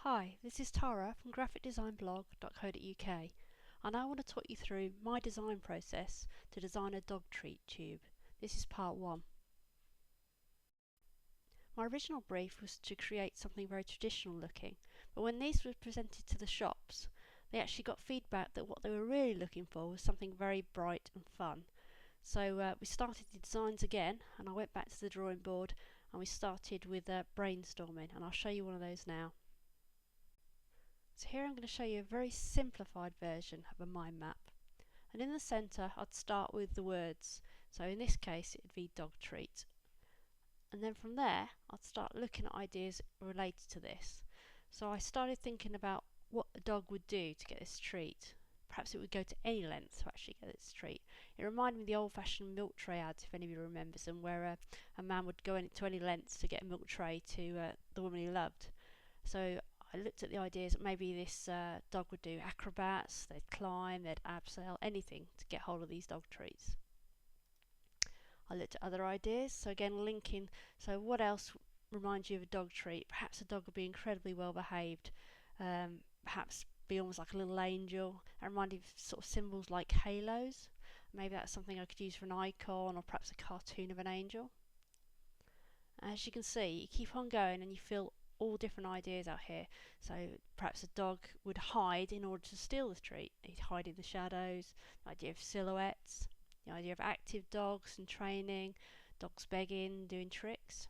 Hi, this is Tara from graphicdesignblog.co.uk, and I want to talk you through my design process to design a dog treat tube. This is part 1. My original brief was to create something very traditional looking, but when these were presented to the shops, they actually got feedback that what they were really looking for was something very bright and fun. So we started the designs again, and I went back to the drawing board and we started with brainstorming, and I'll show you one of those now. So here I'm going to show you a very simplified version of a mind map. And in the centre I'd start with the words, so in this case it would be dog treat. And then from there I'd start looking at ideas related to this. So I started thinking about what a dog would do to get this treat. Perhaps it would go to any length to actually get this treat. It reminded me of the old-fashioned milk tray ads, if anybody remembers them, where a man would go to any lengths to get a milk tray to the woman he loved. So I looked at the ideas that maybe this dog would do acrobats, they'd climb, they'd abseil, anything to get hold of these dog treats. I looked at other ideas, so again linking, so what else reminds you of a dog treat? Perhaps a dog would be incredibly well behaved, perhaps be almost like a little angel. That reminded me of sort of symbols like halos. Maybe that's something I could use for an icon, or perhaps a cartoon of an angel. As you can see, you keep on going and you feel all different ideas out here. So perhaps a dog would hide in order to steal the treat. He'd hide in the shadows. The idea of silhouettes, the idea of active dogs and training, dogs begging, doing tricks.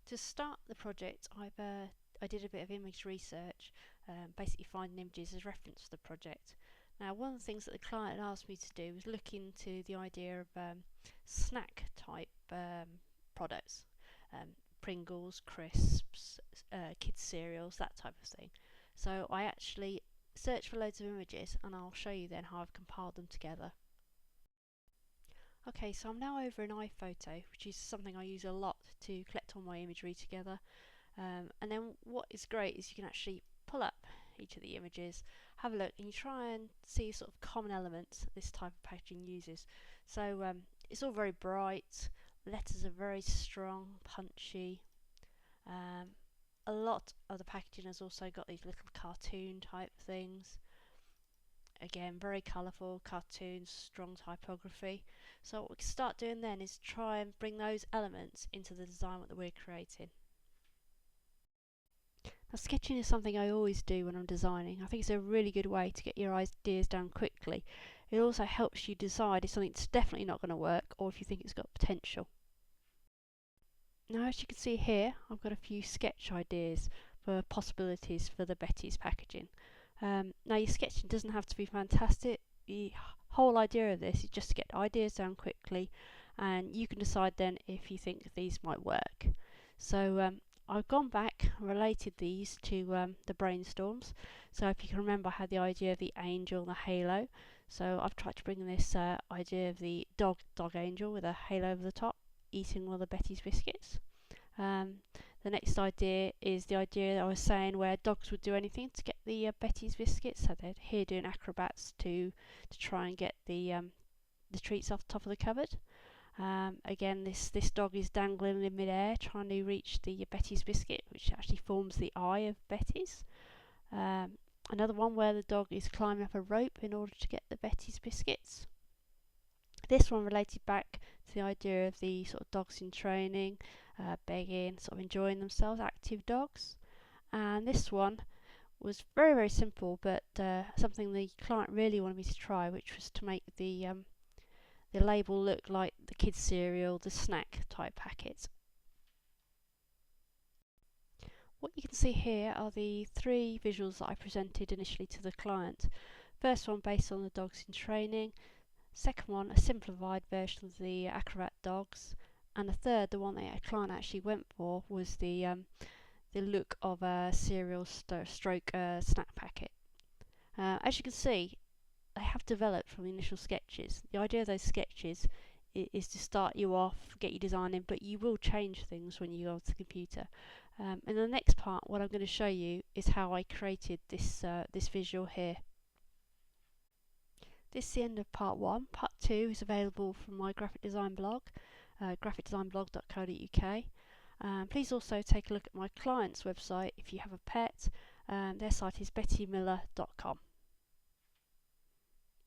To start the project, I did a bit of image research, basically finding images as reference for the project. Now, one of the things that the client asked me to do was look into the idea of snack type products. Pringles, crisps, kids cereals, that type of thing. So I actually searched for loads of images, and I'll show you then how I've compiled them together. Okay, so I'm now over in iPhoto, which is something I use a lot to collect all my imagery together. And then what is great is you can actually pull up each of the images, have a look, and you try and see sort of common elements that this type of packaging uses. So it's all very bright, letters are very strong, punchy. A lot of the packaging has also got these little cartoon type things. Again, very colourful cartoons, strong typography. So what we can start doing then is try and bring those elements into the design that we're creating. Now, sketching is something I always do when I'm designing. I think it's a really good way to get your ideas down quickly. It also helps you decide if something's definitely not going to work or if you think it's got potential. Now, as you can see here, I've got a few sketch ideas for possibilities for the Betty's packaging. Now, your sketching doesn't have to be fantastic. The whole idea of this is just to get ideas down quickly, and you can decide then if you think these might work. So I've gone back and related these to the brainstorms. So if you can remember, I had the idea of the angel and the halo. So I've tried to bring this idea of the dog angel with a halo over the top, eating one of the Betty's biscuits. The next idea is the idea that I was saying where dogs would do anything to get the Betty's biscuits. So they're here doing acrobats to try and get the treats off the top of the cupboard. Again, this dog is dangling in midair trying to reach the Betty's biscuit, which actually forms the eye of Betty's. Another one where the dog is climbing up a rope in order to get the Betty's biscuits. This one related back to the idea of the sort of dogs in training, begging, sort of enjoying themselves, active dogs. And this one was very, very simple, but something the client really wanted me to try, which was to make the label look like the kids' cereal, the snack type packets. What you can see here are the 3 visuals that I presented initially to the client. First one based on the dogs in training, second one a simplified version of the acrobat dogs, and the third, the one that the client actually went for, was the look of a cereal stroke snack packet. As you can see, they have developed from the initial sketches. The idea of those sketches is to start you off, get you designing, but you will change things when you go to the computer. In the next part, what I'm going to show you is how I created this visual here. This is the end of part 1. Part 2 is available from my graphic design blog, graphicdesignblog.co.uk. Please also take a look at my client's website if you have a pet. Their site is bettymiller.com.